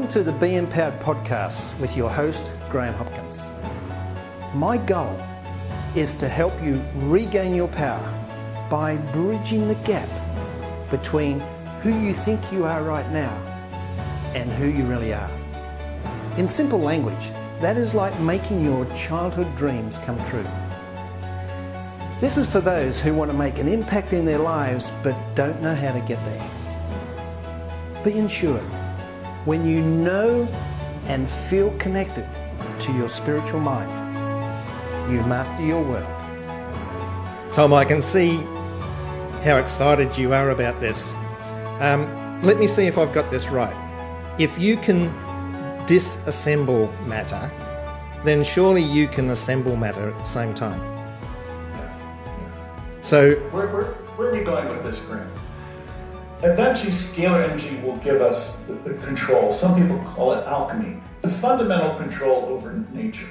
Welcome to the Be Empowered podcast with your host, Graham Hopkins. My goal is to help you regain your power by bridging the gap between who you think you are right now and who you really are. In simple language, that is like making your childhood dreams come true. This is for those who want to make an impact in their lives but don't know how to get there. Be ensured, when you know and feel connected to your spiritual mind, you master your world. Tom, I can see how excited you are about this. Let me see if I've got this right. If you can disassemble matter, then surely you can assemble matter at the same time. Yes. So, Where are we going with this, Graham? Eventually, scalar energy will give us the control. Some people call it alchemy, the fundamental control over nature.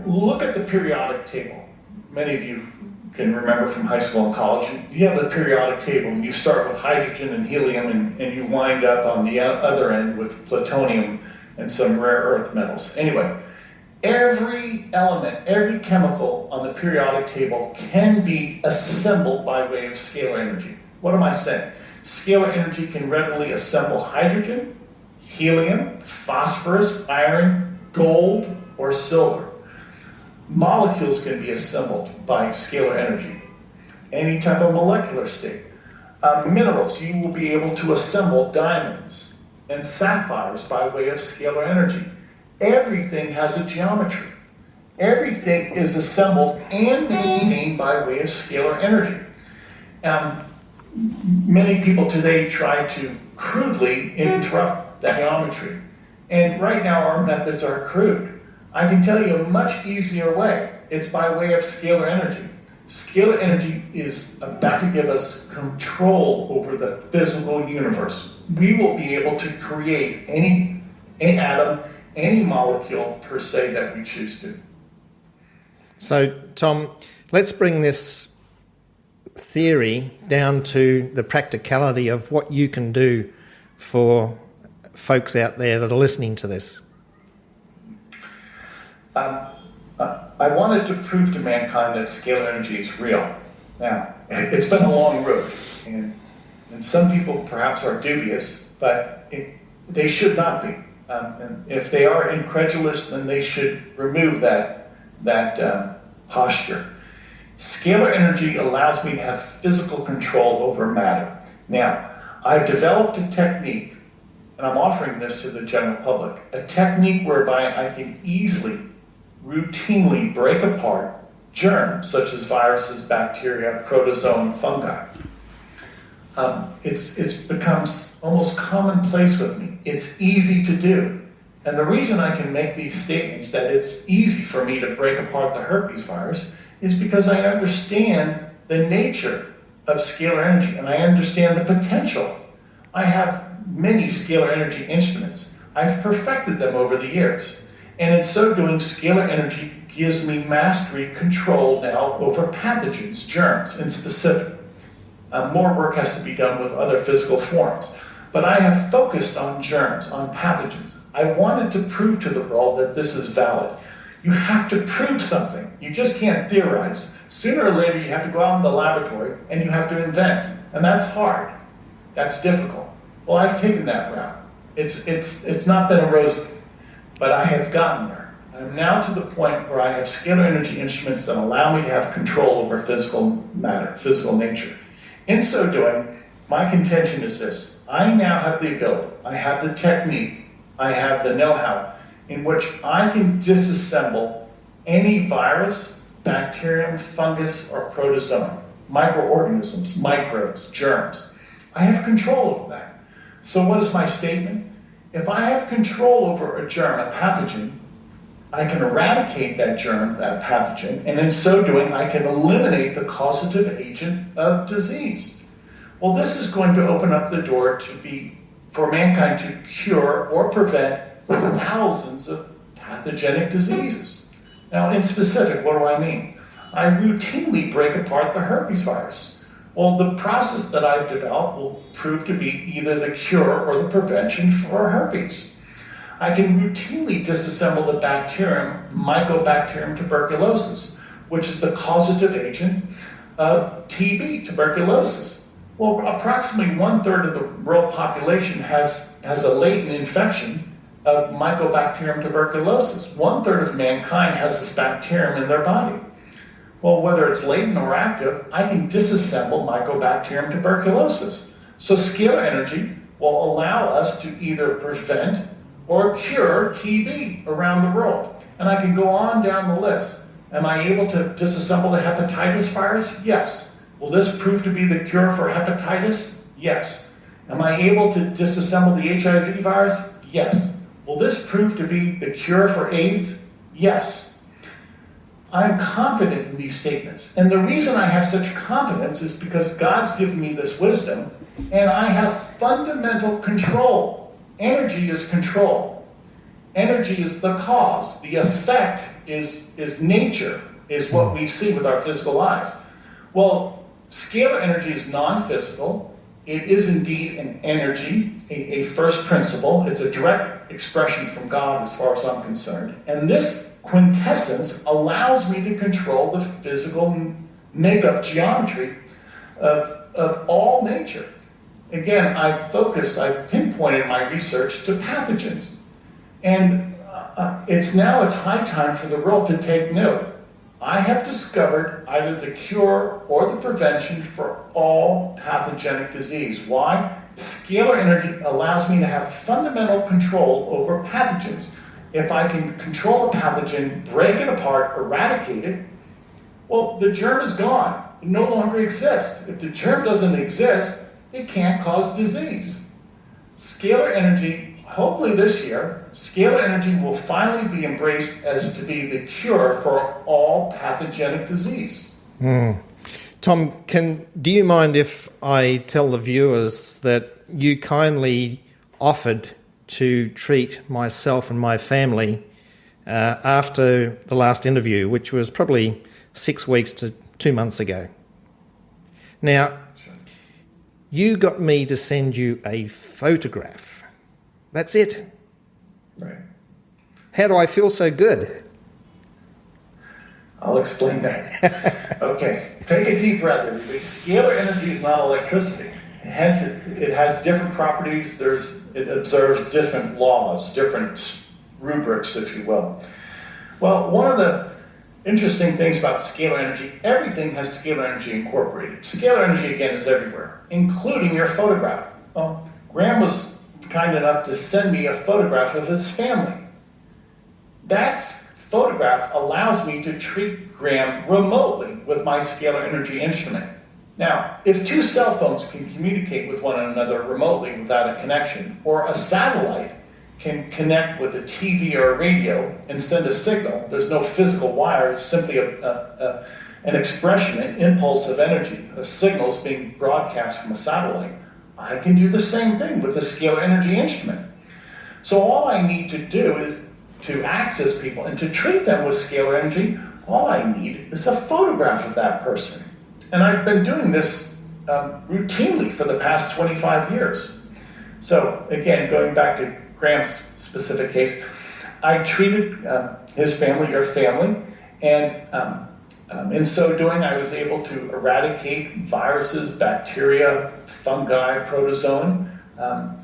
Look at the periodic table. Many of you can remember from high school and college. You have the periodic table, and you start with hydrogen and helium, and you wind up on the other end with plutonium and some rare earth metals. Anyway, every element, every chemical on the periodic table can be assembled by way of scalar energy. What am I saying? Scalar energy can readily assemble hydrogen, helium, phosphorus, iron, gold, or silver. Molecules can be assembled by scalar energy. Any type of molecular state. Minerals, you will be able to assemble diamonds and sapphires by way of scalar energy. Everything has a geometry. Everything is assembled and maintained by way of scalar energy. Many people today try to crudely interrupt that geometry. And right now our methods are crude. I can tell you a much easier way. It's by way of scalar energy. Scalar energy is about to give us control over the physical universe. We will be able to create any atom, any molecule per se that we choose to. So Tom, let's bring this theory down to the practicality of what you can do for folks out there that are listening to this. I wanted to prove to mankind that scalar energy is real. Now, it's been a long road, and some people perhaps are dubious, but they should not be. And if they are incredulous, then they should remove that posture. Scalar energy allows me to have physical control over matter. Now, I've developed a technique, and I'm offering this to the general public, a technique whereby I can easily, routinely break apart germs such as viruses, bacteria, protozoa, fungi. It's becomes almost commonplace with me. It's easy to do. And the reason I can make these statements that it's easy for me to break apart the herpes virus is because I understand the nature of scalar energy and I understand the potential. I have many scalar energy instruments. I've perfected them over the years. And in so doing, scalar energy gives me mastery control now over pathogens, germs in specific. More work has to be done with other physical forms. But I have focused on germs, on pathogens. I wanted to prove to the world that this is valid. You have to prove something. You just can't theorize. Sooner or later, you have to go out in the laboratory and you have to invent. And that's hard. That's difficult. Well, I've taken that route. It's not been a rosy, but I have gotten there. I'm now to the point where I have scalar energy instruments that allow me to have control over physical matter, physical nature. In so doing, my contention is this. I now have the ability, I have the technique, I have the know-how in which I can disassemble any virus, bacterium, fungus, or protozoan, microorganisms, microbes, germs. I have control over that. So what is my statement? If I have control over a germ, a pathogen, I can eradicate that germ, that pathogen, and in so doing, I can eliminate the causative agent of disease. Well, this is going to open up the door for mankind to cure or prevent thousands of pathogenic diseases. Now, in specific, what do I mean? I routinely break apart the herpes virus. Well, the process that I've developed will prove to be either the cure or the prevention for herpes. I can routinely disassemble the bacterium, Mycobacterium tuberculosis, which is the causative agent of TB, tuberculosis. Well, approximately 1/3 of the world population has a latent infection of Mycobacterium tuberculosis. 1/3 of mankind has this bacterium in their body. Well, whether it's latent or active, I can disassemble Mycobacterium tuberculosis. So scalar energy will allow us to either prevent or cure TB around the world. And I can go on down the list. Am I able to disassemble the hepatitis virus? Yes. Will this prove to be the cure for hepatitis? Yes. Am I able to disassemble the HIV virus? Yes. Will this prove to be the cure for AIDS? Yes. I'm confident in these statements. And the reason I have such confidence is because God's given me this wisdom, and I have fundamental control. Energy is control. Energy is the cause. The effect is nature, is what we see with our physical eyes. Well, scalar energy is non-physical. It is indeed an energy, a first principle. It's a direct expression from God as far as I'm concerned. And this quintessence allows me to control the physical makeup geometry of all nature. Again, I've pinpointed my research to pathogens. And it's high time for the world to take note. I have discovered either the cure or the prevention for all pathogenic disease. Why? Scalar energy allows me to have fundamental control over pathogens. If I can control the pathogen, break it apart, eradicate it, well, the germ is gone. It no longer exists. If the germ doesn't exist, it can't cause disease. Scalar energy, hopefully this year, scalar energy will finally be embraced as to be the cure for all pathogenic disease. Tom, do you mind if I tell the viewers that you kindly offered to treat myself and my family after the last interview, which was probably 6 weeks to 2 months ago? Now, you got me to send you a photograph. That's it. Right. How do I feel so good? I'll explain that. Okay, take a deep breath, everybody. Scalar energy is not electricity. Hence, it has different properties. It observes different laws, different rubrics, if you will. Well, one of the interesting things about scalar energy, everything has scalar energy incorporated. Scalar energy, again, is everywhere, including your photograph. Well, Graham was kind enough to send me a photograph of his family. That photograph allows me to treat Graham remotely with my scalar energy instrument. Now, if two cell phones can communicate with one another remotely without a connection, or a satellite can connect with a TV or a radio and send a signal, there's no physical wire, it's simply an expression, an impulse of energy, a signal is being broadcast from a satellite. I can do the same thing with the scalar energy instrument. So all I need to do is to access people and to treat them with scalar energy, all I need is a photograph of that person. And I've been doing this routinely for the past 25 years. So again, going back to Graham's specific case, I treated his family, your family, and in so doing, I was able to eradicate viruses, bacteria, fungi, protozoan.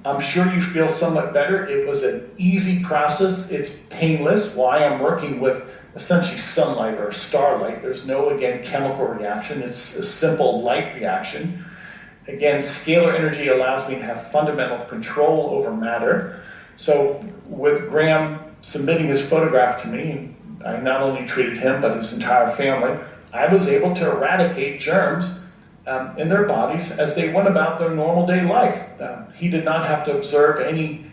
I'm sure you feel somewhat better. It was an easy process. It's painless. Why? I'm working with essentially sunlight or starlight. There's no, again, chemical reaction. It's a simple light reaction. Again, scalar energy allows me to have fundamental control over matter. So with Graham submitting his photograph to me, I not only treated him, but his entire family, I was able to eradicate germs in their bodies as they went about their normal day life. He did not have to observe any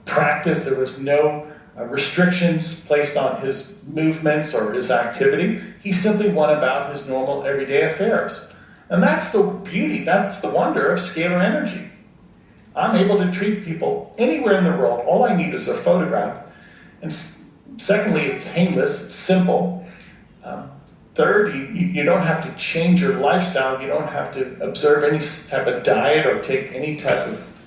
practice. There was no restrictions placed on his movements or his activity. He simply went about his normal everyday affairs. And that's the beauty, that's the wonder of scalar energy. I'm able to treat people anywhere in the world. All I need is a photograph. And secondly, it's painless, it's simple. Third, you don't have to change your lifestyle. You don't have to observe any type of diet or take any type of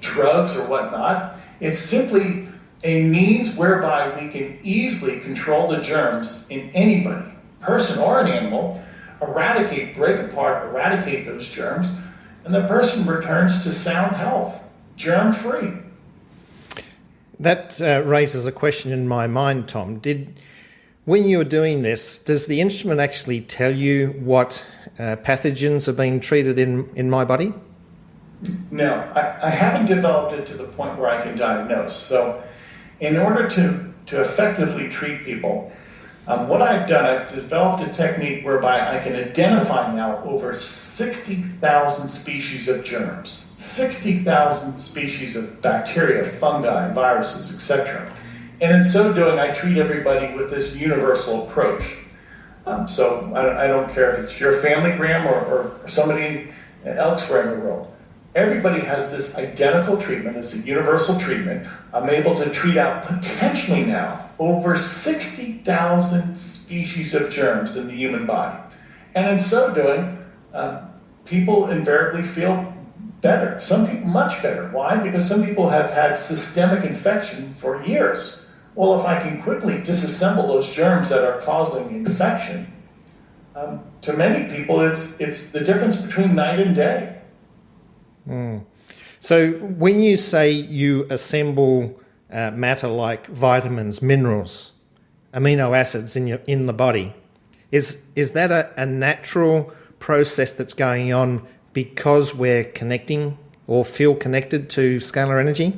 drugs or whatnot. It's simply a means whereby we can easily control the germs in anybody, person or an animal, break apart, eradicate those germs, and the person returns to sound health, germ-free. That raises a question in my mind, Tom. When you're doing this, does the instrument actually tell you what pathogens are being treated in my body? No, I haven't developed it to the point where I can diagnose. So in order to effectively treat people, what I've done, I've developed a technique whereby I can identify now over 60,000 species of germs, 60,000 species of bacteria, fungi, viruses, etc. And in so doing, I treat everybody with this universal approach. So I don't care if it's your family, Graham, or somebody elsewhere in the world. Everybody has this identical treatment. It's a universal treatment. I'm able to treat out potentially now over 60,000 species of germs in the human body. And in so doing, people invariably feel better. Some people much better. Why? Because some people have had systemic infection for years. Well, if I can quickly disassemble those germs that are causing infection, to many people, it's the difference between night and day. So when you say you assemble matter like vitamins, minerals, amino acids in the body, is that a natural process that's going on because we're connecting or feel connected to scalar energy?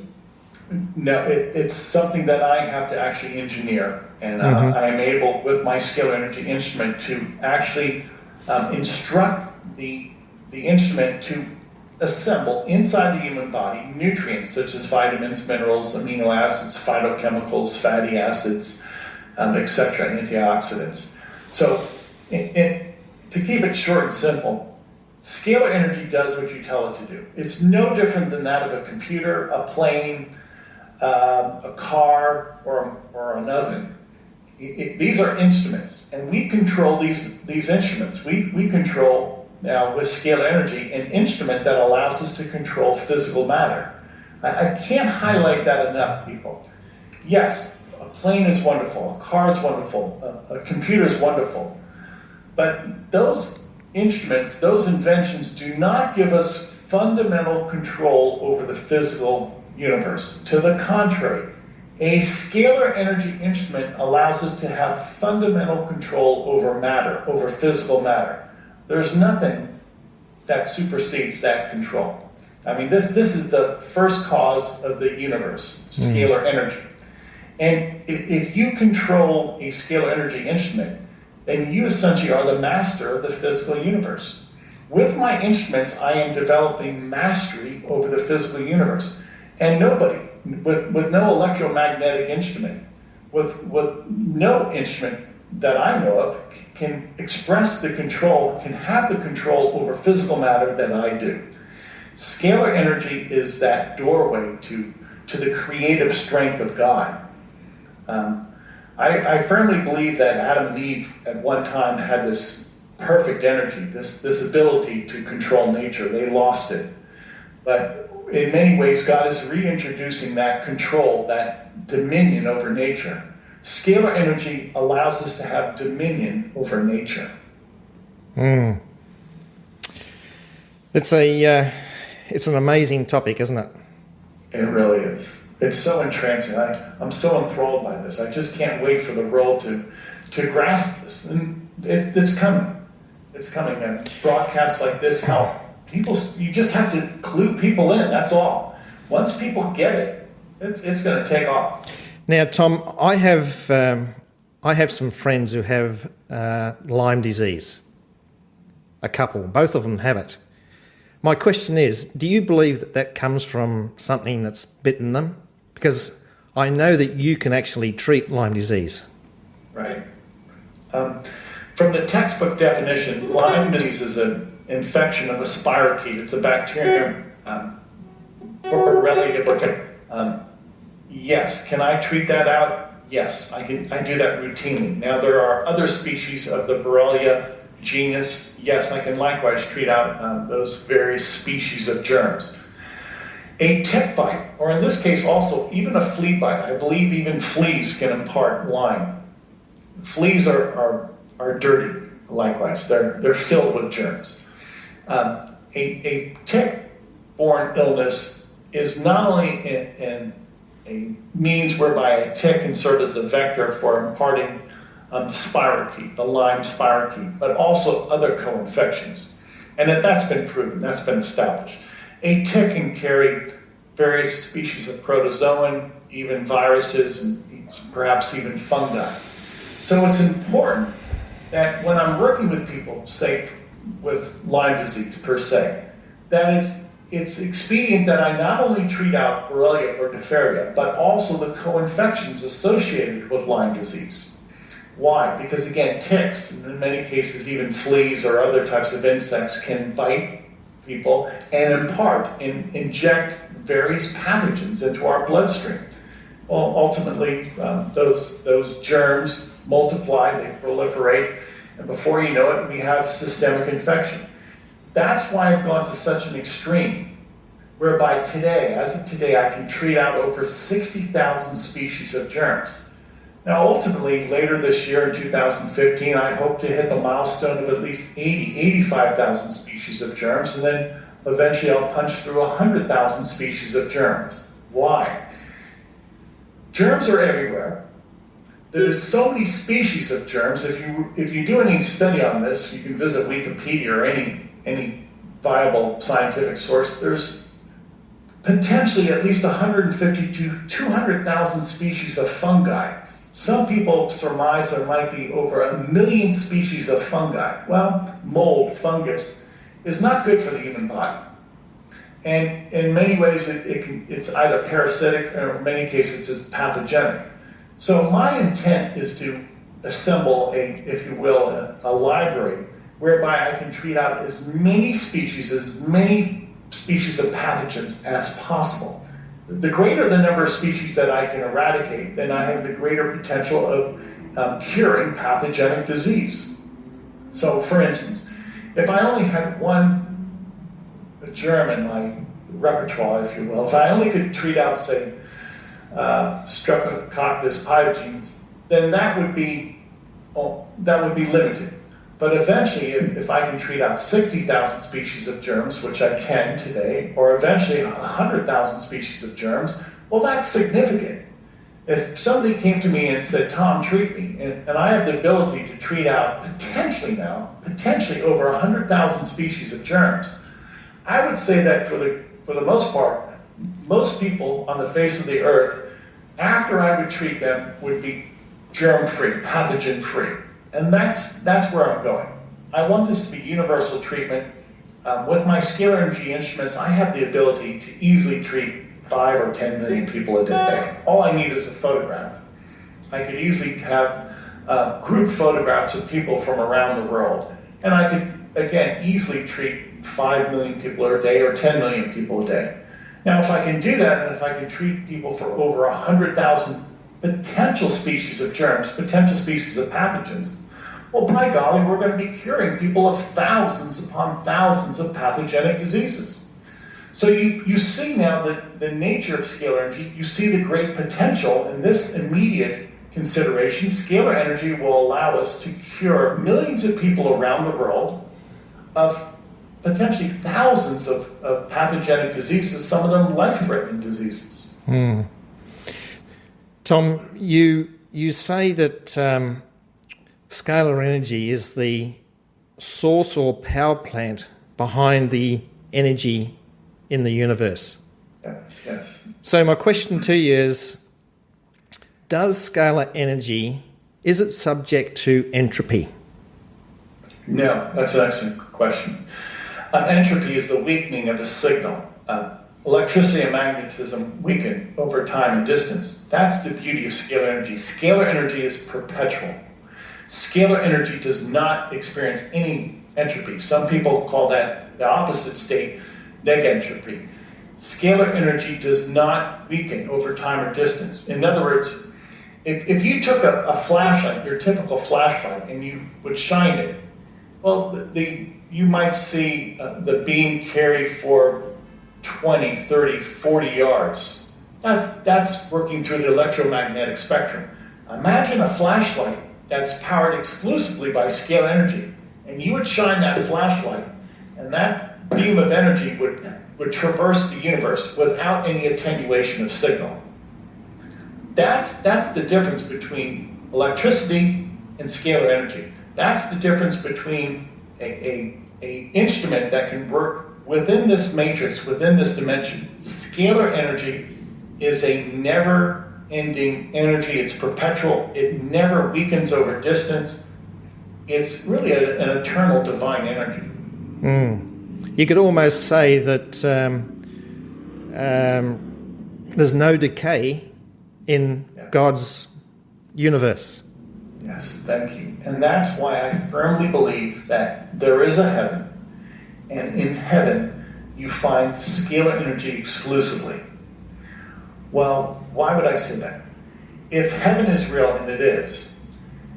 No, it's something that I have to actually engineer, and I am able, with my scalar energy instrument, to actually instruct the instrument to assemble inside the human body nutrients such as vitamins, minerals, amino acids, phytochemicals, fatty acids, etc., antioxidants. So to keep it short and simple, scalar energy does what you tell it to do. It's no different than that of a computer, a plane, a car, or an oven. These are instruments, and we control these instruments. We control now with scalar energy an instrument that allows us to control physical matter. I can't highlight that enough, people. Yes, a plane is wonderful, a car is wonderful, a computer is wonderful, but those instruments, those inventions do not give us fundamental control over the physical universe. To the contrary, a scalar energy instrument allows us to have fundamental control over matter, over physical matter. There's nothing that supersedes that control. I mean, this is the first cause of the universe, scalar energy. And if you control a scalar energy instrument, then you essentially are the master of the physical universe. With my instruments, I am developing mastery over the physical universe. And nobody, with no electromagnetic instrument, with no instrument that I know of, can express the control, can have the control over physical matter that I do. Scalar energy is that doorway to the creative strength of God. I firmly believe that Adam and Eve at one time had this perfect energy, this ability to control nature. They lost it. But in many ways, God is reintroducing that control, that dominion over nature. Scalar energy allows us to have dominion over nature. It's an amazing topic, isn't it? It really is. It's so entrancing. I'm so enthralled by this. I just can't wait for the world to grasp this. And it's coming. It's coming, man. Broadcasts like this help. You just have to clue people in, that's all. Once people get it, it's going to take off. Now, Tom, I have some friends who have Lyme disease. A couple, both of them have it. My question is, do you believe that comes from something that's bitten them? Because I know that you can actually treat Lyme disease. Right. From the textbook definition, Lyme disease is an infection of a spirochete. It's a bacterium. Yes. Can I treat that out? Yes, I do that routinely. Now, there are other species of the Borrelia genus. Yes, I can likewise treat out those various species of germs. A tick bite or in this case also even a flea bite. I believe even fleas can impart Lyme. Fleas are dirty, likewise. They're filled with germs. A tick-borne illness is not only a means whereby a tick can serve as a vector for imparting the spirochete, the Lyme spirochete, but also other co-infections. And that's been proven, that's been established. A tick can carry various species of protozoan, even viruses, and perhaps even fungi. So it's important that when I'm working with people, say with Lyme disease per se, that it's expedient that I not only treat out Borrelia burgdorferi, but also the co-infections associated with Lyme disease. Why? Because again, ticks, and in many cases even fleas or other types of insects, can bite people and inject various pathogens into our bloodstream. Well, ultimately, those germs multiply, they proliferate, and before you know it, we have systemic infection. That's why I've gone to such an extreme, whereby today, as of today, I can treat out over 60,000 species of germs. Now, ultimately, later this year in 2015, I hope to hit the milestone of at least 85,000 species of germs, and then eventually I'll punch through 100,000 species of germs. Why? Germs are everywhere. There's so many species of germs. If you do any study on this, you can visit Wikipedia or any viable scientific source. There's potentially at least 150 to 200,000 species of fungi. Some people surmise there might be over 1 million species of fungi. Well, mold, fungus, is not good for the human body. And in many ways, it's either parasitic or in many cases it's pathogenic. So my intent is to assemble if you will, a library whereby I can treat out as many species of pathogens as possible. The greater the number of species that I can eradicate, then I have the greater potential of curing pathogenic disease. So, for instance, if I only had one germ in my repertoire, if you will, if I only could treat out, say, Streptococcus pyogenes, then that would be limited. But eventually, if I can treat out 60,000 species of germs, which I can today, or eventually 100,000 species of germs, well, that's significant. If somebody came to me and said, Tom, treat me, and I have the ability to treat out potentially over 100,000 species of germs, I would say that for the most part, most people on the face of the earth, after I would treat them, would be germ-free, pathogen-free. And that's where I'm going. I want this to be universal treatment. With my scalar energy instruments, I have the ability to easily treat 5 or 10 million people a day. All I need is a photograph. I could easily have group photographs of people from around the world. And I could, again, easily treat 5 million people a day or 10 million people a day. Now, if I can do that, and if I can treat people for over 100,000 potential species of germs, potential species of pathogens, well, by golly, we're going to be curing people of thousands upon thousands of pathogenic diseases. So you see now the nature of scalar energy. You see the great potential in this immediate consideration. Scalar energy will allow us to cure millions of people around the world of potentially thousands of pathogenic diseases, some of them life-threatening diseases. Tom, you say that scalar energy is the source or power plant behind the energy in the universe. Yes. So my question to you is, does scalar energy, is it subject to entropy? No, that's an excellent question. Entropy is the weakening of a signal. Electricity and magnetism weaken over time and distance. That's the beauty of scalar energy. Scalar energy is perpetual. Scalar energy does not experience any entropy. Some people call that the opposite state, negentropy. Scalar energy does not weaken over time or distance. In other words, if you took a flashlight, your typical flashlight, and you would shine it, well, you might see the beam carry for 20, 30, 40 yards. That's working through the electromagnetic spectrum. Imagine a flashlight that's powered exclusively by scalar energy, and you would shine that flashlight, and that beam of energy would traverse the universe without any attenuation of signal. That's the difference between electricity and scalar energy. That's the difference between a instrument that can work within this matrix, within this dimension. Scalar energy is a never-ending energy. It's perpetual. It never weakens over distance. It's really an eternal divine energy. You could almost say that there's no decay in God's universe. Yes, thank you. And that's why I firmly believe that there is a heaven, and in heaven you find scalar energy exclusively. Well, why would I say that? If heaven is real, and it is,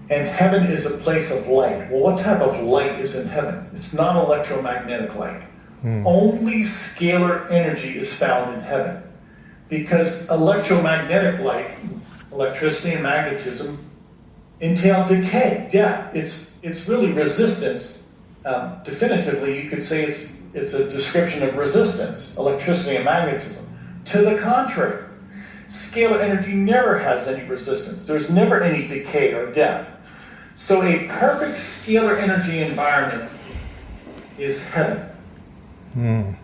and heaven is a place of light, well, what type of light is in heaven? It's not electromagnetic light. Only scalar energy is found in heaven, because electromagnetic light, electricity and magnetism, entail decay, death. It's really resistance. Definitively, you could say it's a description of resistance, electricity and magnetism. To the contrary, scalar energy never has any resistance. There's never any decay or death. So a perfect scalar energy environment is heaven. And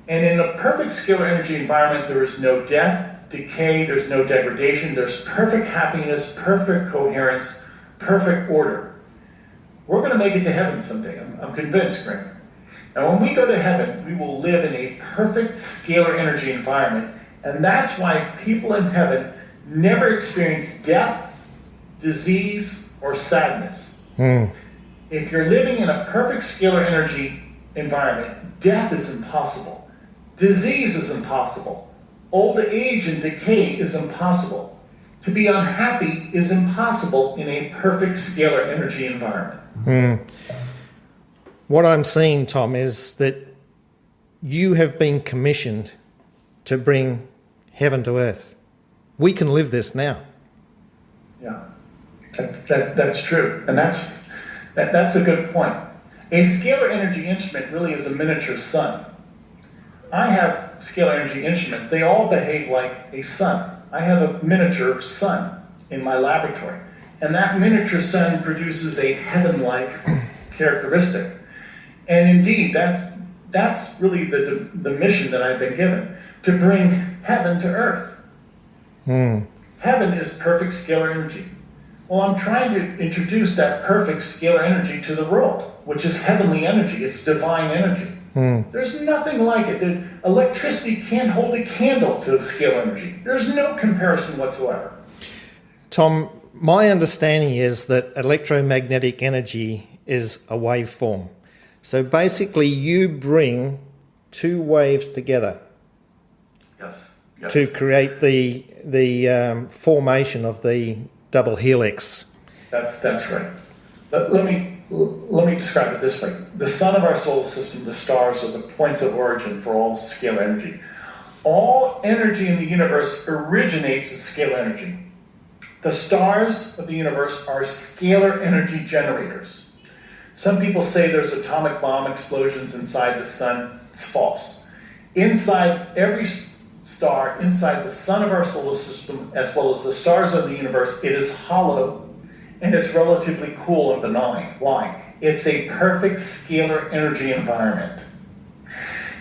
in a perfect scalar energy environment, there is no death, decay, there's no degradation, there's perfect happiness, perfect coherence, perfect order. We're going to make it to heaven someday. I'm convinced, Greg. Now, when we go to heaven, we will live in a perfect scalar energy environment, and that's why people in heaven never experience death, disease, or sadness. If you're living in a perfect scalar energy environment, death is impossible. Disease is impossible. Old age and decay is impossible. To be unhappy is impossible in a perfect scalar energy environment. What I'm seeing, Tom, is that you have been commissioned to bring heaven to earth. We can live this now. Yeah, that's true. And that's a good point. A scalar energy instrument really is a miniature sun. I have scalar energy instruments. They all behave like a sun. I have a miniature sun in my laboratory. And that miniature sun produces a heaven-like characteristic. And indeed, that's really the mission that I've been given, to bring heaven to earth. Heaven is perfect scalar energy. Well, I'm trying to introduce that perfect scalar energy to the world, which is heavenly energy. It's divine energy. There's nothing like it. The electricity can't hold a candle to scalar energy. There's no comparison whatsoever. Tom, my understanding is that electromagnetic energy is a waveform. So basically you bring two waves together to create the formation of the double helix. That's right. Let me describe it this way. The sun of our solar system, the stars, are the points of origin for all scalar energy. All energy in the universe originates as scalar energy. The stars of the universe are scalar energy generators. Some people say there's atomic bomb explosions inside the sun. It's false. Inside every star, inside the sun of our solar system, as well as the stars of the universe, it is hollow and it's relatively cool and benign. Why? It's a perfect scalar energy environment.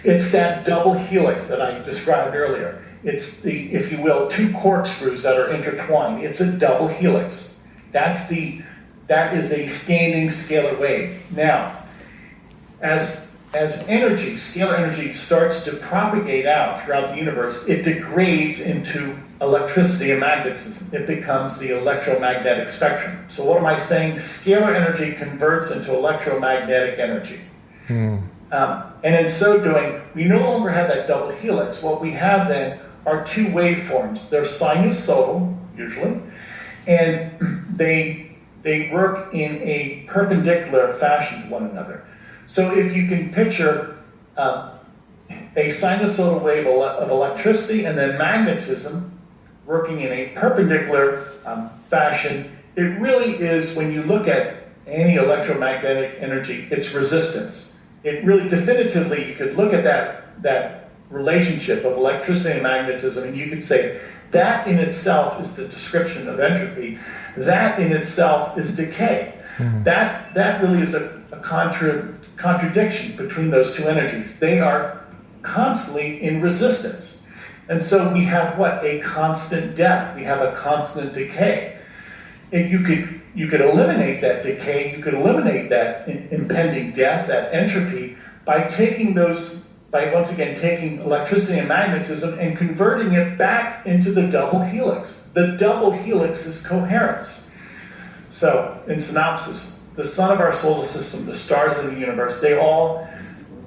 It's that double helix that I described earlier. It's the, if you will, two corkscrews that are intertwined. It's a double helix. That is a standing scalar wave. Now, as energy, scalar energy, starts to propagate out throughout the universe, it degrades into electricity and magnetism. It becomes the electromagnetic spectrum. So what am I saying? Scalar energy converts into electromagnetic energy. And in so doing, we no longer have that double helix. What we have then are two waveforms. They're sinusoidal, usually, and they work in a perpendicular fashion to one another. So if you can picture a sinusoidal wave of electricity and then magnetism working in a perpendicular fashion. It really is, when you look at any electromagnetic energy, it's resistance. It really definitively, you could look at that relationship of electricity and magnetism, and you could say that in itself is the description of entropy. That in itself is decay. Mm-hmm. That really is a contradiction between those two energies. They are constantly in resistance. And so we have what? A constant death. We have a constant decay. And you could eliminate that decay, you could eliminate that impending death, that entropy, by once again taking electricity and magnetism and converting it back into the double helix. The double helix is coherence. So, in synopsis, the sun of our solar system, the stars of the universe, they all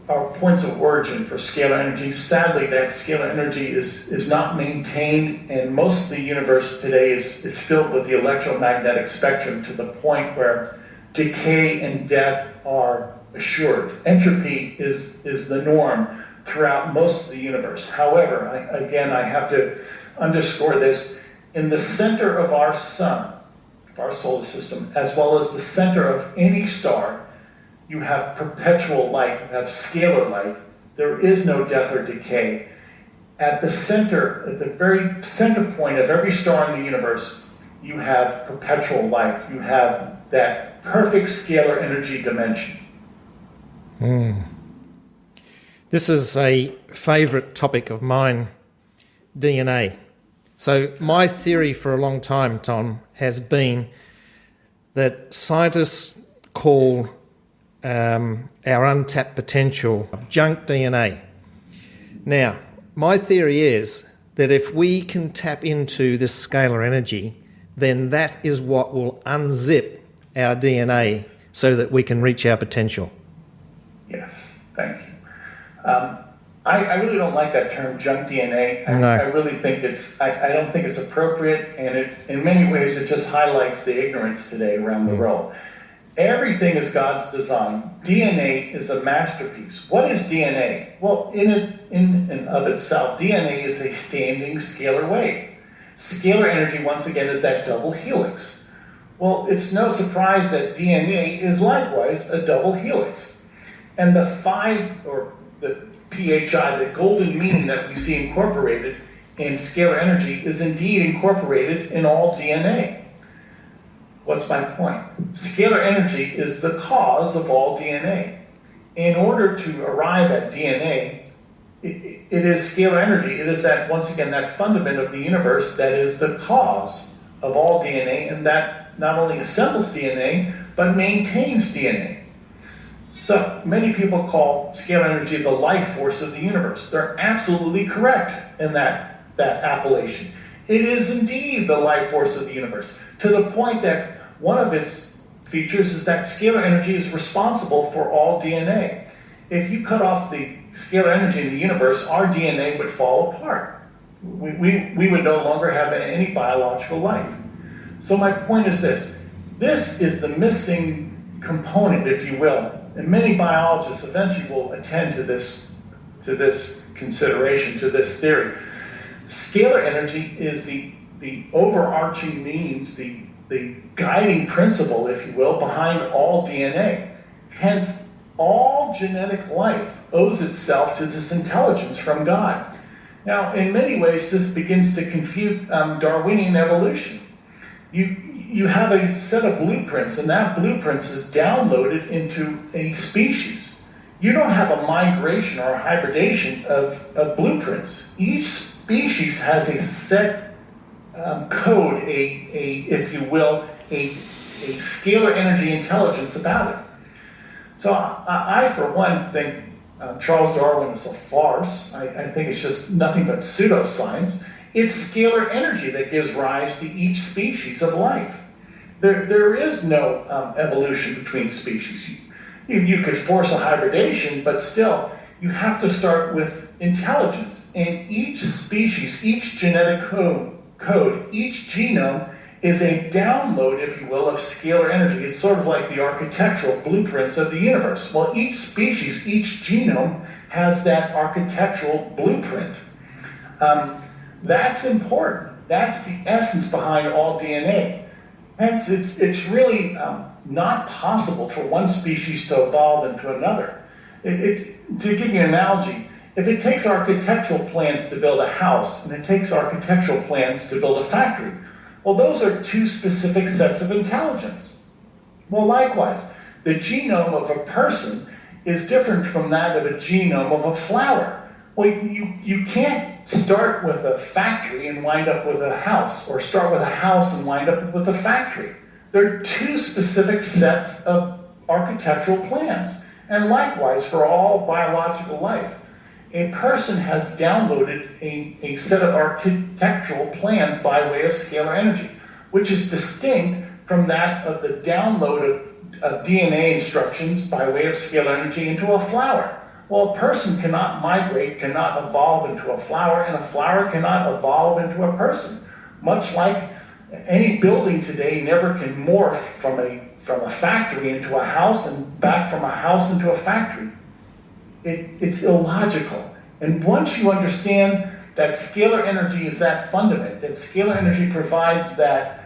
are points of origin for scalar energy. Sadly, that scalar energy is not maintained, and most of the universe today is filled with the electromagnetic spectrum to the point where decay and death are assured. Entropy is the norm throughout most of the universe. However, I have to underscore this. In the center of our sun, of our solar system, as well as the center of any star, you have perpetual light, you have scalar light. There is no death or decay. At the center, at the very center point of every star in the universe, you have perpetual light. You have that perfect scalar energy dimension. This is a favourite topic of mine, DNA. So my theory for a long time, Tom, has been that scientists call our untapped potential of junk DNA. Now, my theory is that if we can tap into this scalar energy, then that is what will unzip our DNA so that we can reach our potential. Yes, thank you. I really don't like that term, junk DNA. No. I really think I don't think it's appropriate, and in many ways it just highlights the ignorance today around the world. Everything is God's design. DNA is a masterpiece. What is DNA? Well, in and of itself, DNA is a standing scalar wave. Scalar energy, once again, is that double helix. Well, it's no surprise that DNA is likewise a double helix. And the PHI, the golden mean that we see incorporated in scalar energy, is indeed incorporated in all DNA. What's my point? Scalar energy is the cause of all DNA. In order to arrive at DNA, it is scalar energy. It is that, once again, that fundament of the universe that is the cause of all DNA, and that not only assembles DNA, but maintains DNA. So many people call scalar energy the life force of the universe. They're absolutely correct in that appellation. It is indeed the life force of the universe, to the point that one of its features is that scalar energy is responsible for all DNA. If you cut off the scalar energy in the universe, our DNA would fall apart. We would no longer have any biological life. So my point is this. This is the missing component, if you will, and many biologists eventually will attend to this consideration, to this theory. Scalar energy is the overarching means, the guiding principle, if you will, behind all DNA. Hence, all genetic life owes itself to this intelligence from God. Now, in many ways, this begins to confute Darwinian evolution. You have a set of blueprints, and that blueprint is downloaded into a species. You don't have a migration or a hybridation of blueprints. Each species has a set code, if you will, a scalar energy intelligence about it. So I for one, think Charles Darwin is a farce. I think it's just nothing but pseudoscience. It's scalar energy that gives rise to each species of life. There is no evolution between species. You could force a hybridation, but still, you have to start with intelligence. And each species, each genetic code, each genome is a download, if you will, of scalar energy. It's sort of like the architectural blueprints of the universe. Well, each species, each genome has that architectural blueprint. That's important. That's the essence behind all DNA. Hence, it's really not possible for one species to evolve into another. To give you an analogy, if it takes architectural plans to build a house and it takes architectural plans to build a factory, well, those are two specific sets of intelligence. Well, likewise, the genome of a person is different from that of a genome of a flower. Well, you can't start with a factory and wind up with a house, or start with a house and wind up with a factory. They're two specific sets of architectural plans. And likewise, for all biological life, a person has downloaded a set of architectural plans by way of scalar energy, which is distinct from that of the download of DNA instructions by way of scalar energy into a flower. Well, a person cannot migrate, cannot evolve into a flower, and a flower cannot evolve into a person. Much like any building today never can morph from a factory into a house and back from a house into a factory. It's illogical. And once you understand that scalar energy is that fundament, that scalar energy provides that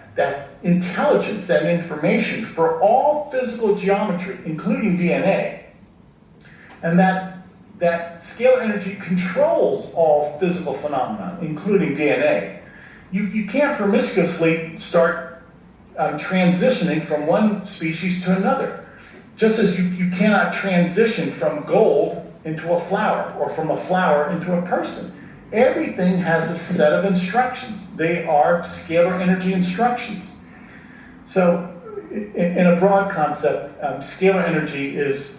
intelligence, that information for all physical geometry, including DNA, and that scalar energy controls all physical phenomena, including DNA, you can't promiscuously start transitioning from one species to another. Just as you cannot transition from gold into a flower or from a flower into a person. Everything has a set of instructions. They are scalar energy instructions. So in a broad concept, scalar energy is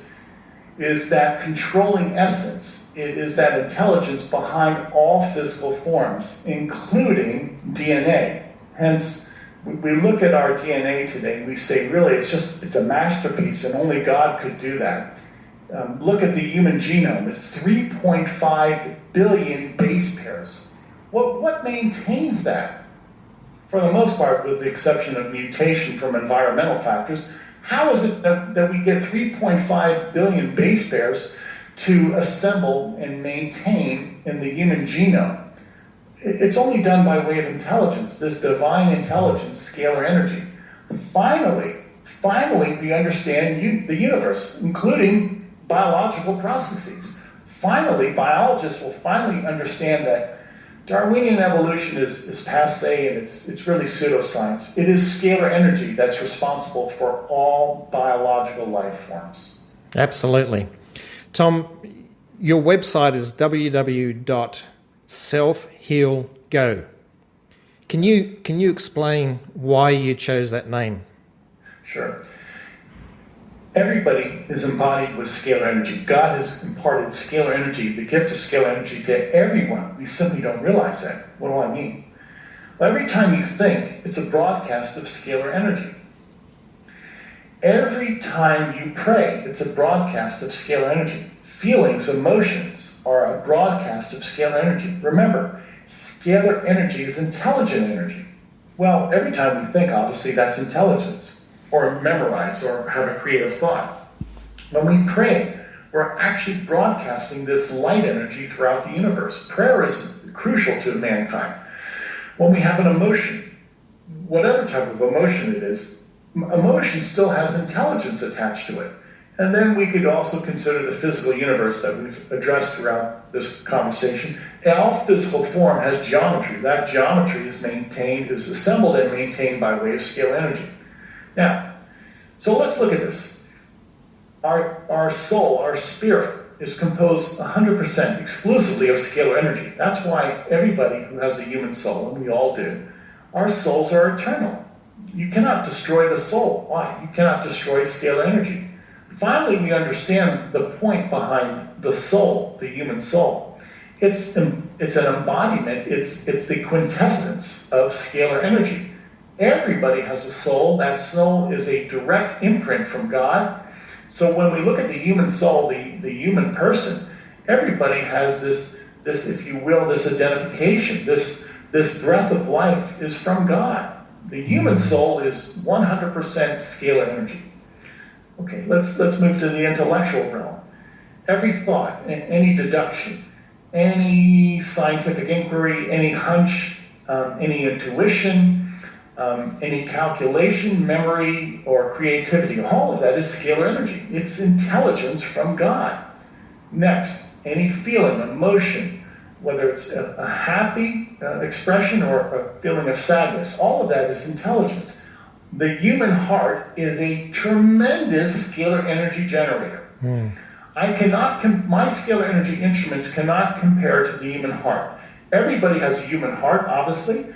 that controlling essence. It is that intelligence behind all physical forms, including DNA. Hence, we look at our DNA today and we say, really, it's a masterpiece, and only God could do that. Look at the human genome. It's 3.5 billion base pairs. What maintains that? For the most part, with the exception of mutation from environmental factors, how is it that we get 3.5 billion base pairs to assemble and maintain in the human genome? It's only done by way of intelligence, this divine intelligence, scalar energy. Finally, we understand the universe, including biological processes. Finally, biologists will finally understand that Darwinian evolution is passé, and it's really pseudoscience. It is scalar energy that's responsible for all biological life forms. Absolutely. Tom, your website is www.selfhealgo. Can you explain why you chose that name? Sure. Everybody is embodied with scalar energy. God has imparted scalar energy, the gift of scalar energy, to everyone. We simply don't realize that. What do I mean? Well, every time you think, it's a broadcast of scalar energy. Every time you pray, it's a broadcast of scalar energy. Feelings, emotions are a broadcast of scalar energy. Remember, scalar energy is intelligent energy. Well, every time we think, obviously, that's intelligence, or memorize, or have a creative thought. When we pray, we're actually broadcasting this light energy throughout the universe. Prayer is crucial to mankind. When we have an emotion, whatever type of emotion it is, emotion still has intelligence attached to it. And then we could also consider the physical universe that we've addressed throughout this conversation. And all physical form has geometry. That geometry is assembled and maintained by way of scalar energy. Now, so let's look at this. Our soul, our spirit, is composed 100% exclusively of scalar energy. That's why everybody who has a human soul, and we all do, our souls are eternal. You cannot destroy the soul. Why? You cannot destroy scalar energy. Finally, we understand the point behind the soul, the human soul. It's an embodiment. It's the quintessence of scalar energy. Everybody has a soul. That soul is a direct imprint from God. So when we look at the human soul, the human person, everybody has this, if you will, this identification. This breath of life is from God. The human soul is 100% scalar energy. Okay, let's move to the intellectual realm. every thought, any deduction, any scientific inquiry, any hunch, any intuition, any calculation, memory, or creativity, all of that is scalar energy. It's intelligence from God. Next, any feeling, emotion, whether it's a happy expression or a feeling of sadness, all of that is intelligence. The human heart is a tremendous scalar energy generator. My scalar energy instruments cannot compare to the human heart. Everybody has a human heart, obviously.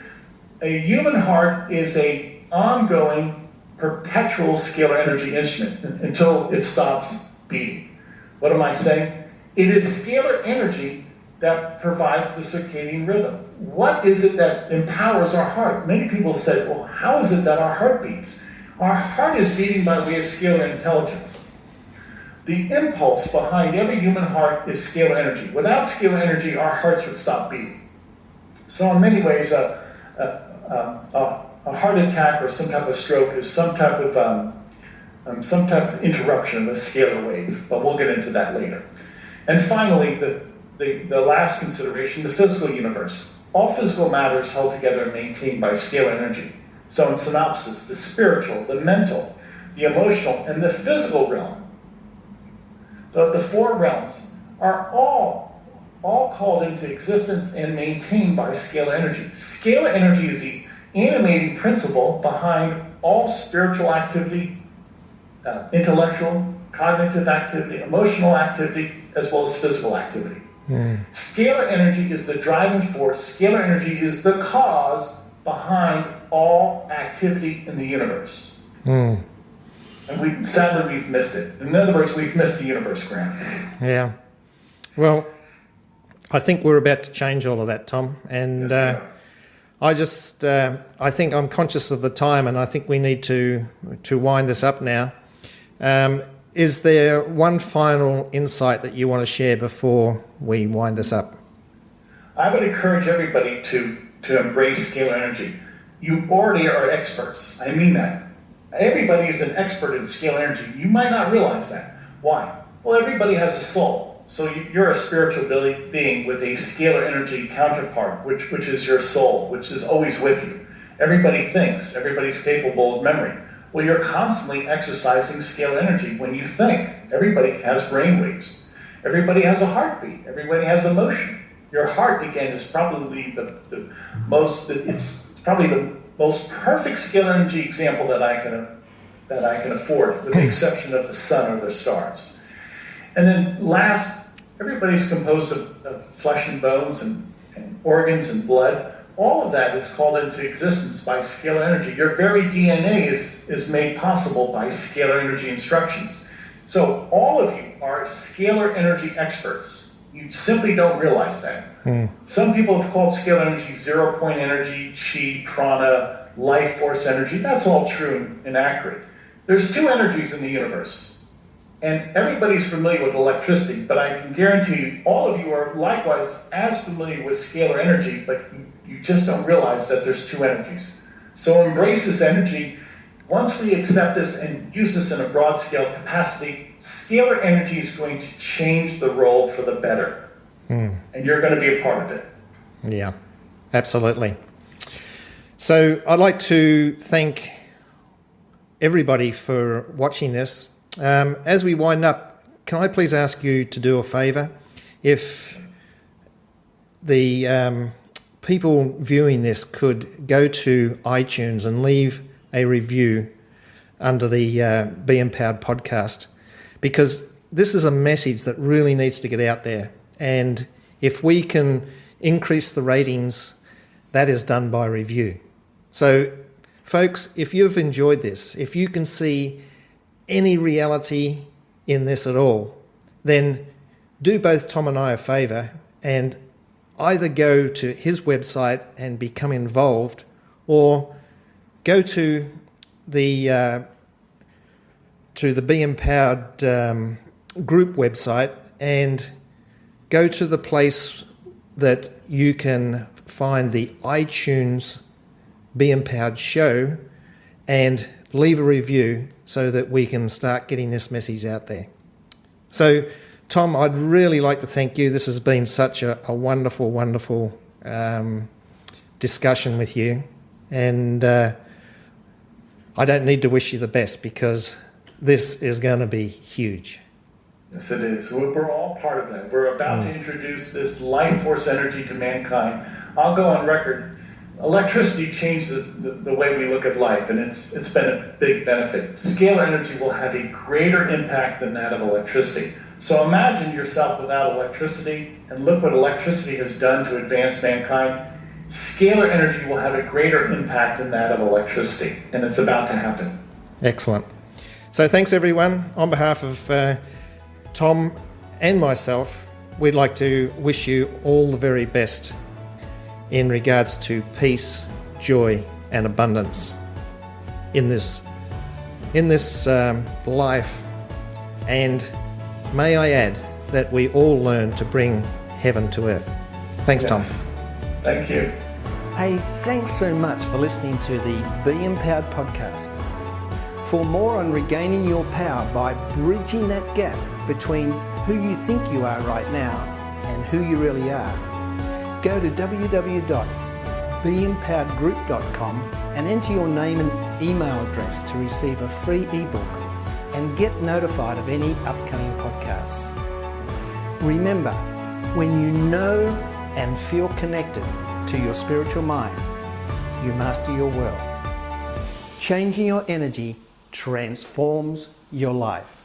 A human heart is a ongoing, perpetual scalar energy instrument until it stops beating. What am I saying? It is scalar energy that provides the circadian rhythm. What is it that empowers our heart? Many people said, well, how is it that our heart beats? Our heart is beating by way of scalar intelligence. The impulse behind every human heart is scalar energy. Without scalar energy, our hearts would stop beating. So in many ways, a heart attack or some type of stroke is some type of interruption of a scalar wave, but we'll get into that later. And finally, the last consideration, the physical universe. All physical matter is held together and maintained by scalar energy. So in synopsis, the spiritual, the mental, the emotional, and the physical realm, the four realms, are all called into existence and maintained by scalar energy. Scalar energy is the animating principle behind all spiritual activity, intellectual, cognitive activity, emotional activity, as well as physical activity. Scalar energy is the driving force. Scalar energy is the cause behind all activity in the universe. And sadly, we've missed it. In other words, we've missed the universe, Graham. Yeah. Well, I think we're about to change all of that, Tom. And Yes, I think I'm conscious of the time, and I think we need to wind this up now. Is there one final insight that you want to share before we wind this up? I would encourage everybody to embrace scalar energy. You already are experts. I mean that. Everybody is an expert in scalar energy. You might not realize that. Why? Well, everybody has a soul. So you're a spiritual being with a scalar energy counterpart, which is your soul, which is always with you. Everybody thinks. Everybody's capable of memory. Well, you're constantly exercising scalar energy when you think. Everybody has brainwaves. Everybody has a heartbeat. Everybody has emotion. Your heart, again, is probably the most perfect scalar energy example that I can afford, with the exception of the sun or the stars. And then last, everybody's composed of flesh and bones and organs and blood. All of that is called into existence by scalar energy. Your very DNA is made possible by scalar energy instructions. So all of you are scalar energy experts. You simply don't realize that. Some people have called scalar energy 0-point energy, chi, prana, life force energy. That's all true and accurate. There's two energies in the universe. And everybody's familiar with electricity, but I can guarantee you, all of you are likewise as familiar with scalar energy, but you just don't realize that there's two energies. So embrace this energy. Once we accept this and use this in a broad scale capacity, scalar energy is going to change the world for the better. And you're going to be a part of it. Yeah, absolutely. So I'd like to thank everybody for watching this. As we wind up, can I please ask you to do a favour? If the people viewing this could go to iTunes and leave a review under the Be Empowered podcast, because this is a message that really needs to get out there. And if we can increase the ratings, that is done by review. So, folks, if you've enjoyed this, if you can see any reality in this at all, then do both Tom and I a favour and either go to his website and become involved, or go to the Be Empowered group website and go to the place that you can find the iTunes Be Empowered show and leave a review so that we can start getting this message out there. So Tom, I'd really like to thank you. This has been such a wonderful, wonderful discussion with you. And I don't need to wish you the best because this is going to be huge. Yes, it is. We're all part of that. We're about to introduce this life force energy to mankind. I'll go on record. Electricity changes the way we look at life, and it's been a big benefit. Scalar energy will have a greater impact than that of electricity. So imagine yourself without electricity, and look what electricity has done to advance mankind. Scalar energy will have a greater impact than that of electricity, and it's about to happen. Excellent. So thanks, everyone. On behalf of Tom and myself, we'd like to wish you all the very best in regards to peace, joy, and abundance in this life. And may I add that we all learn to bring heaven to earth. Thanks, Tom. Thank you. Hey, thanks so much for listening to the Be Empowered podcast. For more on regaining your power by bridging that gap between who you think you are right now and who you really are, go to www.beempoweredgroup.com and enter your name and email address to receive a free ebook and get notified of any upcoming podcasts. Remember, when you know and feel connected to your spiritual mind, you master your world. Changing your energy transforms your life.